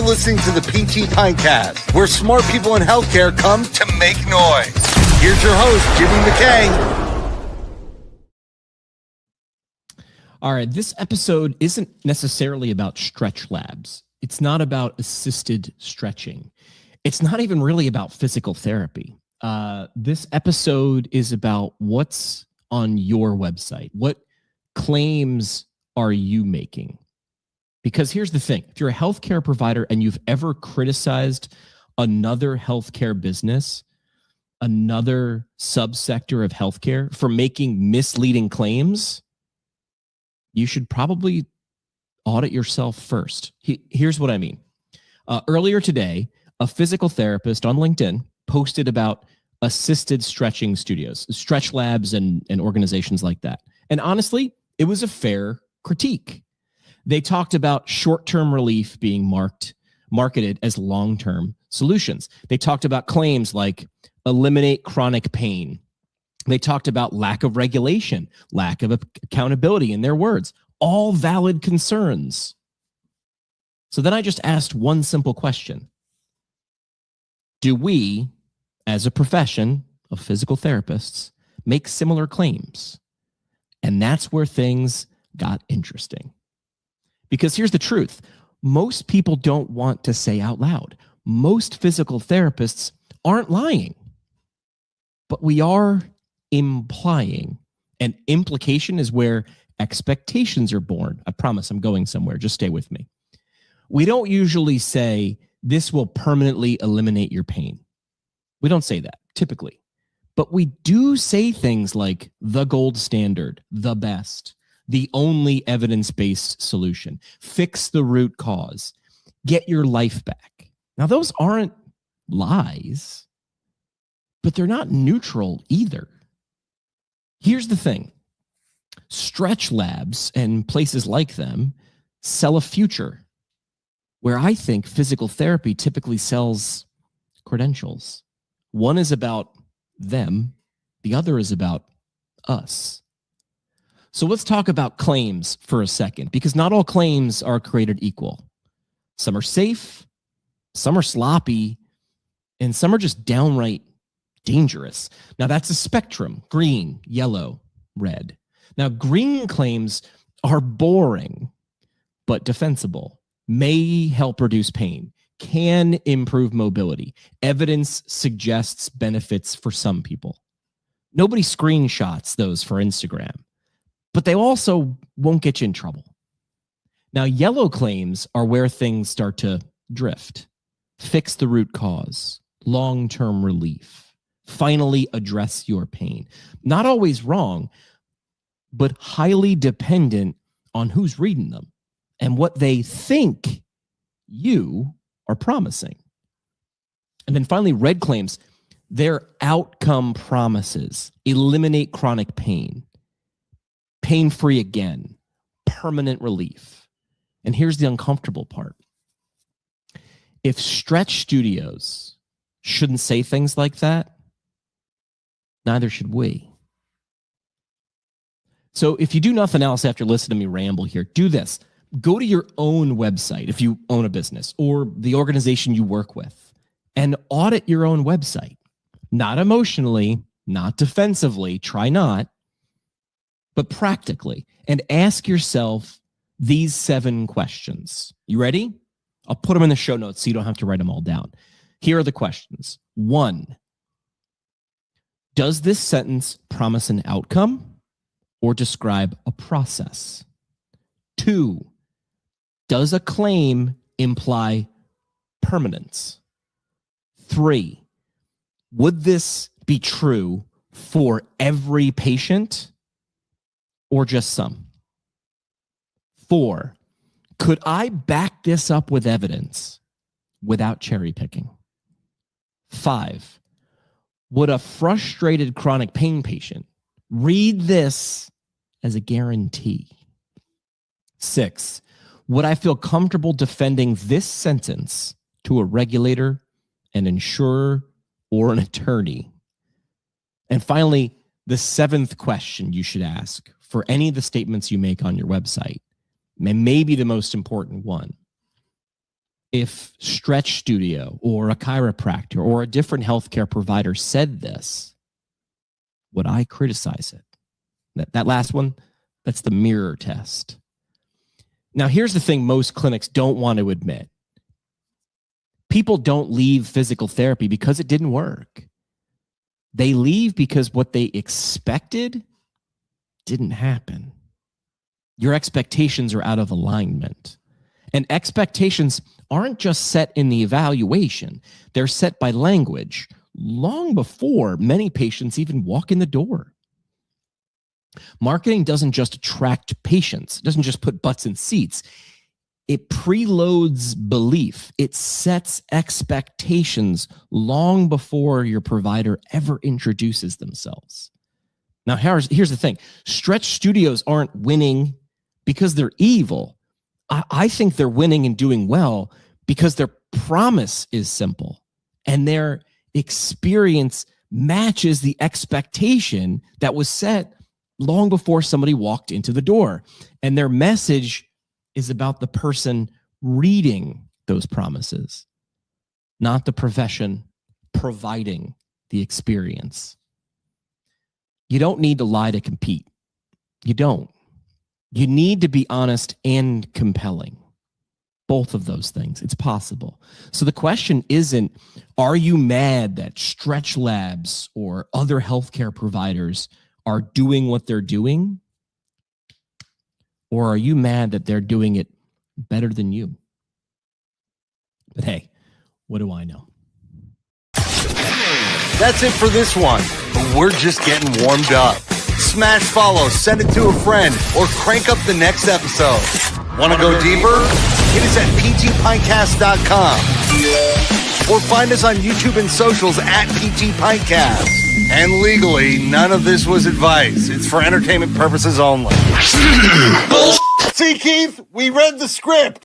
listening to the PT Pinecast, where smart people in healthcare come to make noise. Here's your host, Jimmy McKay. All right, this episode isn't necessarily about stretch labs. It's not about assisted stretching. It's not even really about physical therapy. This episode is about what's on your website. What claims are you making? Because here's the thing. If you're a healthcare provider and you've ever criticized another healthcare business, another subsector of healthcare for making misleading claims, you should probably audit yourself first. Here's what I mean. Earlier today, a physical therapist on LinkedIn posted about assisted stretching studios, stretch labs, and organizations like that. And honestly, it was a fair critique. They talked about short-term relief being marketed as long-term solutions. They talked about claims like eliminate chronic pain. They talked about lack of regulation, lack of accountability, in their words, all valid concerns. So then I just asked one simple question. Do we, as a profession of physical therapists, make similar claims? And that's where things got interesting. Because here's the truth. Most people don't want to say out loud. Most physical therapists aren't lying. But we are implying. And implication is where expectations are born. I promise I'm going somewhere. Just stay with me. We don't usually say, this will permanently eliminate your pain. We don't say that, typically. But we do say things like the gold standard, the best, the only evidence-based solution, fix the root cause, get your life back. Now, those aren't lies, but they're not neutral either. Here's the thing. Stretch labs and places like them sell a future where I think physical therapy typically sells credentials. One is about them. The other is about us. So let's talk about claims for a second, because not all claims are created equal. Some are safe, some are sloppy, and some are just downright dangerous. Now that's a spectrum: green, yellow, red. Now green claims are boring, but defensible, may help reduce pain, can improve mobility. Evidence suggests benefits for some people. Nobody screenshots those for Instagram, but they also won't get you in trouble. Now, yellow claims are where things start to drift. Fix the root cause, long-term relief, finally address your pain. Not always wrong, but highly dependent on who's reading them and what they think you are promising. And then finally, red claims, they're outcome promises. Eliminate chronic pain. Pain-free again, permanent relief. And here's the uncomfortable part. If stretch studios shouldn't say things like that, neither should we. So if you do nothing else after listening to me ramble here, do this. Go to your own website if you own a business or the organization you work with and audit your own website. Not emotionally, not defensively, try not, but practically, and ask yourself these 7 questions. You ready? I'll put them in the show notes so you don't have to write them all down. Here are the questions. 1, does this sentence promise an outcome or describe a process? 2, does a claim imply permanence? 3, would this be true for every patient or just some? 4, could I back this up with evidence without cherry picking? 5, would a frustrated chronic pain patient read this as a guarantee? 6, would I feel comfortable defending this sentence to a regulator, an insurer, or an attorney? And finally, the 7th question you should ask for any of the statements you make on your website, and maybe the most important one, if Stretch Studio or a chiropractor or a different healthcare provider said this, would I criticize it? That last one, that's the mirror test. Now, here's the thing most clinics don't want to admit. People don't leave physical therapy because it didn't work. They leave because what they expected didn't happen. Your expectations are out of alignment. And expectations aren't just set in the evaluation. They're set by language long before many patients even walk in the door. Marketing doesn't just attract patients. It doesn't just put butts in seats. It preloads belief. It sets expectations long before your provider ever introduces themselves. Now, here's the thing. Stretch Studios aren't winning because they're evil. I think they're winning and doing well because their promise is simple and their experience matches the expectation that was set long before somebody walked into the door. And their message is about the person reading those promises, not the profession providing the experience. You don't need to lie to compete. You don't. You need to be honest and compelling. Both of those things. It's possible. So the question isn't, are you mad that Stretch Labs or other healthcare providers are doing what they're doing? Or are you mad that they're doing it better than you? But hey, what do I know? That's it for this one. But we're just getting warmed up. Smash follow, send it to a friend, or crank up the next episode. Want to go deeper? Hit us at ptpintcast.com. Or find us on YouTube and socials at ptpintcast. And legally, none of this was advice. It's for entertainment purposes only. See, Keith, we read the script.